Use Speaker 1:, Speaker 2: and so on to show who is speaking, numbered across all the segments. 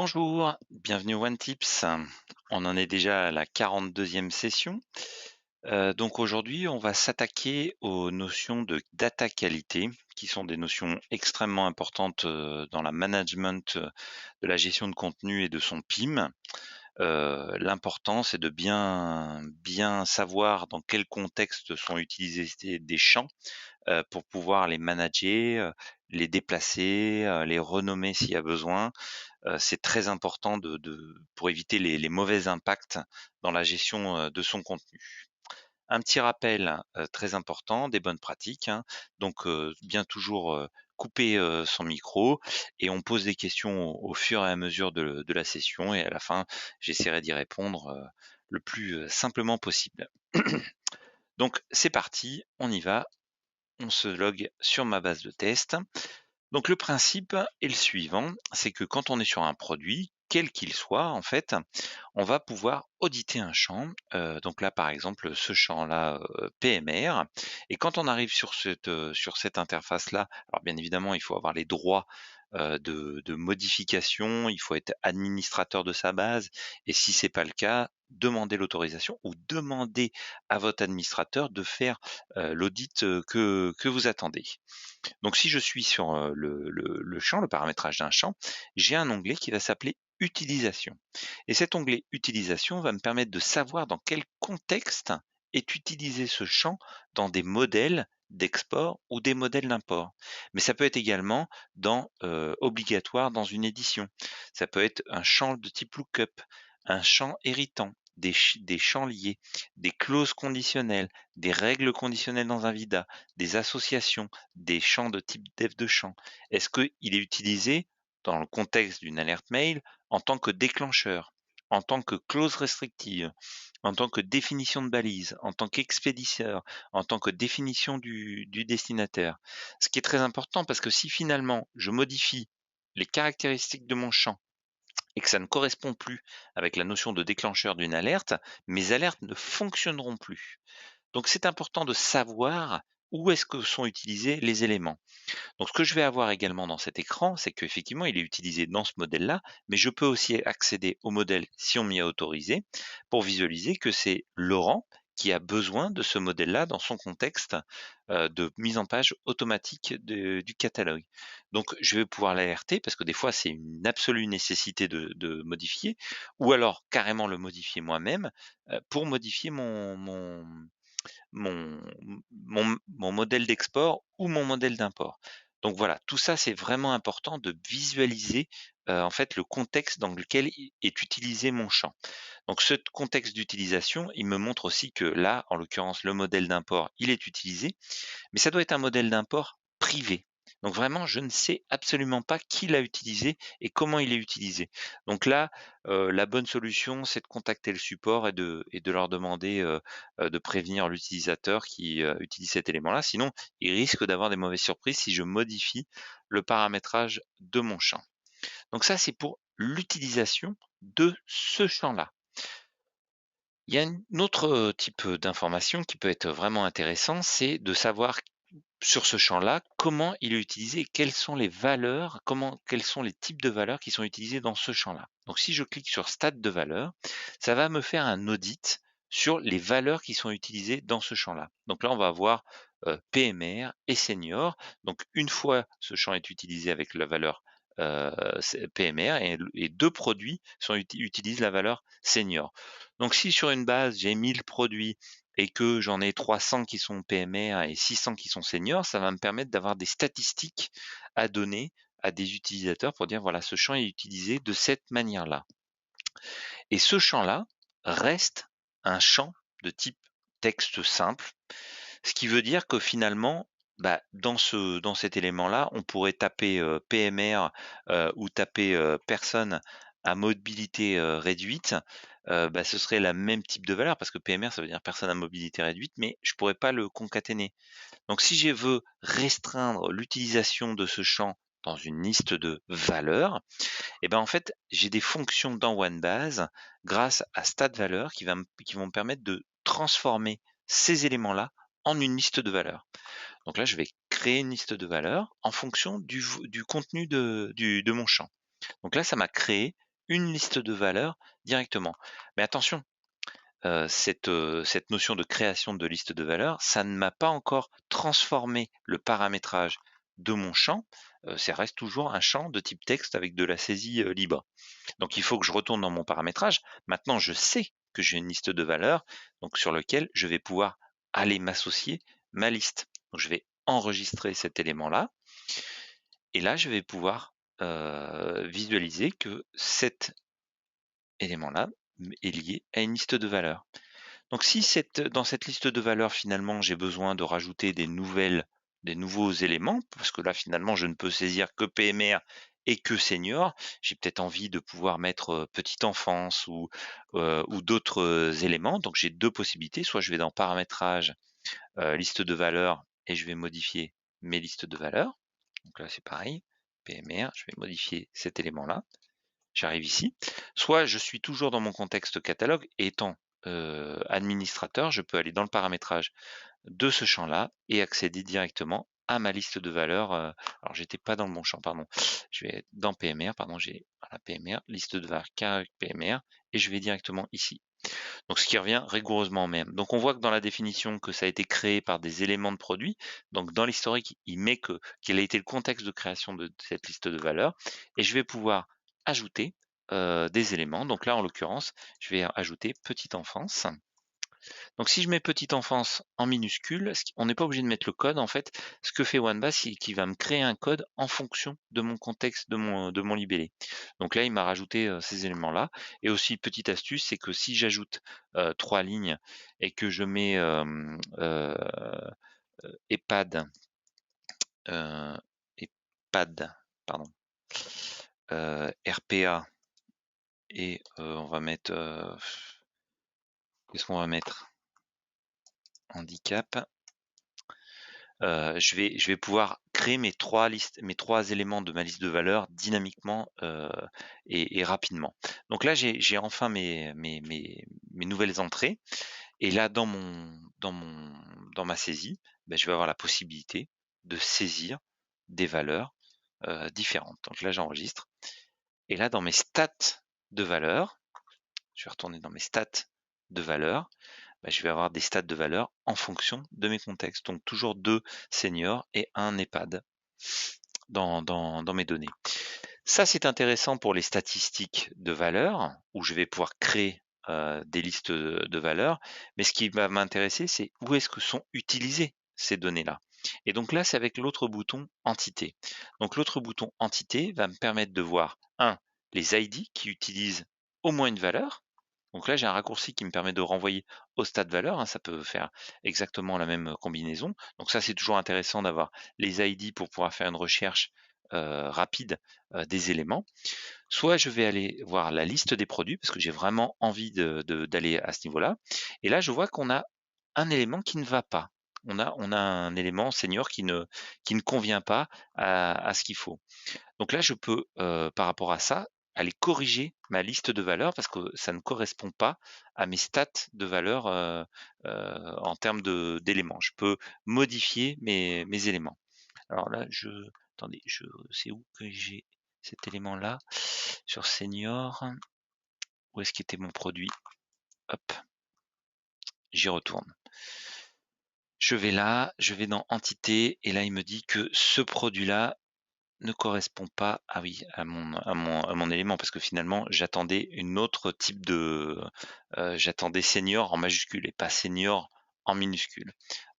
Speaker 1: Bonjour, bienvenue au One Tips. On en est déjà à la 42e session. Donc aujourd'hui, on va s'attaquer aux notions de data qualité, qui sont des notions extrêmement importantes dans la management de la gestion de contenu et de son PIM. L'important, c'est de bien savoir dans quel contexte sont utilisés des champs pour pouvoir les manager, les déplacer, les renommer s'il y a besoin. C'est très important pour éviter les mauvais impacts dans la gestion de son contenu. Un petit rappel très important des bonnes pratiques, hein. Donc, bien toujours couper son micro et on pose des questions au fur et à mesure de la session et à la fin, j'essaierai d'y répondre le plus simplement possible. Donc, c'est parti, on y va. On se log sur ma base de test. Donc le principe est le suivant, c'est que quand on est sur un produit, quel qu'il soit en fait, on va pouvoir auditer un champ. Donc là par exemple ce champ-là PMR. Et quand on arrive sur cette interface-là, alors bien évidemment il faut avoir les droits de modification, il faut être administrateur de sa base. Et si c'est pas le cas, demander l'autorisation ou demander à votre administrateur de faire l'audit que vous attendez. Donc si je suis sur le champ, le paramétrage d'un champ, j'ai un onglet qui va s'appeler utilisation. Et cet onglet utilisation va me permettre de savoir dans quel contexte est utilisé ce champ dans des modèles d'export ou des modèles d'import. Mais ça peut être également obligatoire dans une édition. Ça peut être un champ de type lookup, un champ héritant, des champs liés, des clauses conditionnelles, des règles conditionnelles dans un VIDA, des associations, des champs de type def de champ. Est-ce qu'il est utilisé dans le contexte d'une alerte mail en tant que déclencheur, en tant que clause restrictive, en tant que définition de balise, en tant qu'expéditeur, en tant que définition du destinataire? Ce qui est très important parce que si finalement je modifie les caractéristiques de mon champ et que ça ne correspond plus avec la notion de déclencheur d'une alerte, mes alertes ne fonctionneront plus. Donc c'est important de savoir où est-ce que sont utilisés les éléments. Donc ce que je vais avoir également dans cet écran, c'est qu'effectivement il est utilisé dans ce modèle-là, mais je peux aussi accéder au modèle si on m'y a autorisé, pour visualiser que c'est Laurent qui a besoin de ce modèle-là dans son contexte de mise en page automatique du catalogue. Donc je vais pouvoir l'alerter parce que des fois c'est une absolue nécessité de modifier, ou alors carrément le modifier moi-même pour modifier mon mon modèle d'export ou mon modèle d'import. Donc voilà, tout ça, c'est vraiment important de visualiser, en fait, le contexte dans lequel est utilisé mon champ. Donc ce contexte d'utilisation, il me montre aussi que là, en l'occurrence, le modèle d'import, il est utilisé, mais ça doit être un modèle d'import privé. Donc vraiment, je ne sais absolument pas qui l'a utilisé et comment il est utilisé. Donc là, la bonne solution, c'est de contacter le support et de leur demander de prévenir l'utilisateur qui utilise cet élément-là. Sinon, il risque d'avoir des mauvaises surprises si je modifie le paramétrage de mon champ. Donc ça, c'est pour l'utilisation de ce champ-là. Il y a un autre type d'information qui peut être vraiment intéressant, c'est de savoir sur ce champ-là, comment il est utilisé et quelles sont les valeurs, quels sont les types de valeurs qui sont utilisés dans ce champ-là. Donc si je clique sur stade de valeur, ça va me faire un audit sur les valeurs qui sont utilisées dans ce champ-là. Donc là, on va voir PMR et senior. Donc une fois ce champ est utilisé avec la valeur PMR et deux produits utilisent la valeur senior. Donc si sur une base j'ai 1000 produits et que j'en ai 300 qui sont PMR et 600 qui sont seniors, ça va me permettre d'avoir des statistiques à donner à des utilisateurs pour dire voilà, ce champ est utilisé de cette manière-là. Et ce champ-là reste un champ de type texte simple, ce qui veut dire que finalement, bah, dans cet élément-là, on pourrait taper PMR ou taper personne à mobilité réduite. Bah, ce serait la même type de valeur parce que PMR, ça veut dire personne à mobilité réduite, mais je pourrais pas le concaténer. Donc si je veux restreindre l'utilisation de ce champ dans une liste de valeurs, et ben en fait, j'ai des fonctions dans OneBase grâce à StatValeur qui vont me permettre de transformer ces éléments-là en une liste de valeurs. Donc là, je vais créer une liste de valeurs en fonction du contenu de mon champ. Donc là, ça m'a créé une liste de valeurs directement. Mais attention, cette notion de création de liste de valeurs, ça ne m'a pas encore transformé le paramétrage de mon champ, ça reste toujours un champ de type texte avec de la saisie, libre. Donc il faut que je retourne dans mon paramétrage. Maintenant, je sais que j'ai une liste de valeurs, donc sur lequel je vais pouvoir aller m'associer ma liste. Donc je vais enregistrer cet élément-là et là, je vais pouvoir, visualiser que cet élément-là est lié à une liste de valeurs. Donc si dans cette liste de valeurs, finalement, j'ai besoin de rajouter des nouveaux éléments, parce que là, finalement, je ne peux saisir que PMR et que senior, j'ai peut-être envie de pouvoir mettre petite enfance ou d'autres éléments. Donc j'ai deux possibilités, soit je vais dans paramétrage, liste de valeurs, et je vais modifier mes listes de valeurs. Donc là, c'est pareil, PMR, je vais modifier cet élément-là. J'arrive ici. Soit je suis toujours dans mon contexte catalogue et étant administrateur, je peux aller dans le paramétrage de ce champ-là et accéder directement à ma liste de valeurs. Alors, j'étais pas dans le bon champ, pardon. Je vais dans PMR, pardon, j'ai la PMR, liste de valeurs PMR, et je vais directement ici. Donc, ce qui revient rigoureusement au même. Donc, on voit que dans la définition que ça a été créé par des éléments de produit. Donc, dans l'historique, il met quel a été le contexte de création de cette liste de valeurs. Et je vais pouvoir ajouter des éléments. Donc là, en l'occurrence, je vais ajouter petite enfance. Donc si je mets petite enfance en minuscule, on n'est pas obligé de mettre le code. En fait, ce que fait OneBase, c'est qu'il va me créer un code en fonction de mon contexte, de mon libellé. Donc là, il m'a rajouté ces éléments-là. Et aussi, petite astuce, c'est que si j'ajoute 3 lignes et que je mets EPAD, euh, EPAD, pardon, RPA, et on va mettre, qu'est-ce qu'on va mettre? Handicap. Je vais pouvoir créer mes trois éléments de ma liste de valeurs dynamiquement et rapidement. Donc là, j'ai enfin mes nouvelles entrées. Et là, dans ma saisie, je vais avoir la possibilité de saisir des valeurs différentes. Donc là, j'enregistre. Et là, dans mes stats de valeurs, je vais retourner dans mes stats de valeurs. Je vais avoir des stats de valeur en fonction de mes contextes. Donc toujours 2 seniors et 1 EHPAD dans mes données. Ça, c'est intéressant pour les statistiques de valeurs, où je vais pouvoir créer des listes de valeurs. Mais ce qui va m'intéresser, c'est où est-ce que sont utilisées ces données-là. Et donc là, c'est avec l'autre bouton entité. Donc l'autre bouton entité va me permettre de voir, les ID qui utilisent au moins une valeur. Donc là, j'ai un raccourci qui me permet de renvoyer au stade valeur. Ça peut faire exactement la même combinaison. Donc ça, c'est toujours intéressant d'avoir les ID pour pouvoir faire une recherche rapide des éléments. Soit je vais aller voir la liste des produits parce que j'ai vraiment envie d'aller à ce niveau-là. Et là, je vois qu'on a un élément qui ne va pas. On a un élément senior qui ne convient pas à ce qu'il faut. Donc là, je peux, par rapport à ça, aller corriger ma liste de valeurs parce que ça ne correspond pas à mes stats de valeurs en termes d'éléments. Je peux modifier mes éléments. Alors là, attendez, c'est où que j'ai cet élément-là? Sur senior, où est-ce qu'était mon produit? Hop, j'y retourne. Je vais là, je vais dans entité, et là, il me dit que ce produit-là ne correspond pas, ah oui, à mon élément, parce que finalement j'attendais une autre type de j'attendais senior en majuscule et pas senior en minuscule.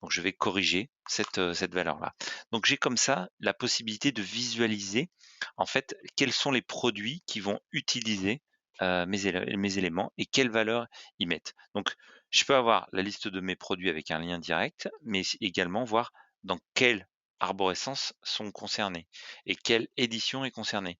Speaker 1: Donc je vais corriger cette valeur-là. Donc j'ai comme ça la possibilité de visualiser en fait quels sont les produits qui vont utiliser mes éléments et quelle valeur ils mettent. Donc je peux avoir la liste de mes produits avec un lien direct, mais également voir dans quelle arborescence sont concernés et quelle édition est concernée.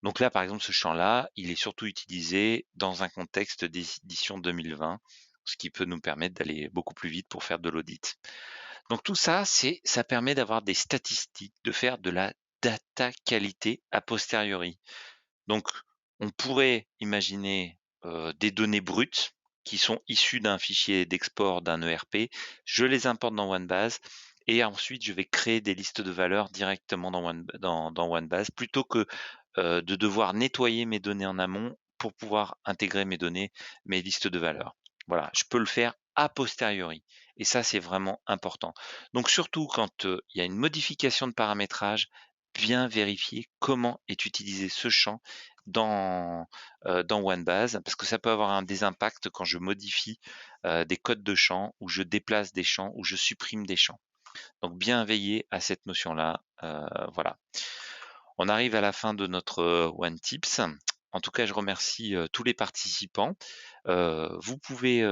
Speaker 1: Donc là, par exemple, ce champ-là, il est surtout utilisé dans un contexte d'édition 2020, ce qui peut nous permettre d'aller beaucoup plus vite pour faire de l'audit. Donc tout ça, ça permet d'avoir des statistiques, de faire de la data qualité a posteriori. Donc on pourrait imaginer des données brutes qui sont issues d'un fichier d'export d'un ERP. Je les importe dans OneBase et ensuite je vais créer des listes de valeurs directement dans OneBase plutôt que de devoir nettoyer mes données en amont pour pouvoir intégrer mes données, mes listes de valeurs. Voilà, je peux le faire a posteriori et ça, c'est vraiment important. Donc surtout quand, il y a une modification de paramétrage, bien vérifier comment est utilisé ce champ dans OneBase parce que ça peut avoir des impacts quand je modifie, des codes de champs ou je déplace des champs ou je supprime des champs. Donc bien veiller à cette notion-là, voilà. On arrive à la fin de notre, One Tips. En tout cas, je remercie, tous les participants. Vous pouvez,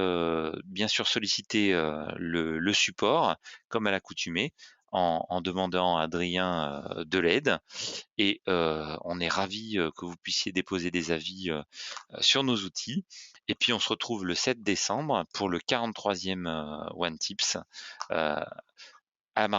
Speaker 1: bien sûr solliciter, le support comme à l'accoutumée en demandant à Adrien, de l'aide et on est ravis, que vous puissiez déposer des avis, sur nos outils et puis on se retrouve le 7 décembre pour le 43e, One Tips, heu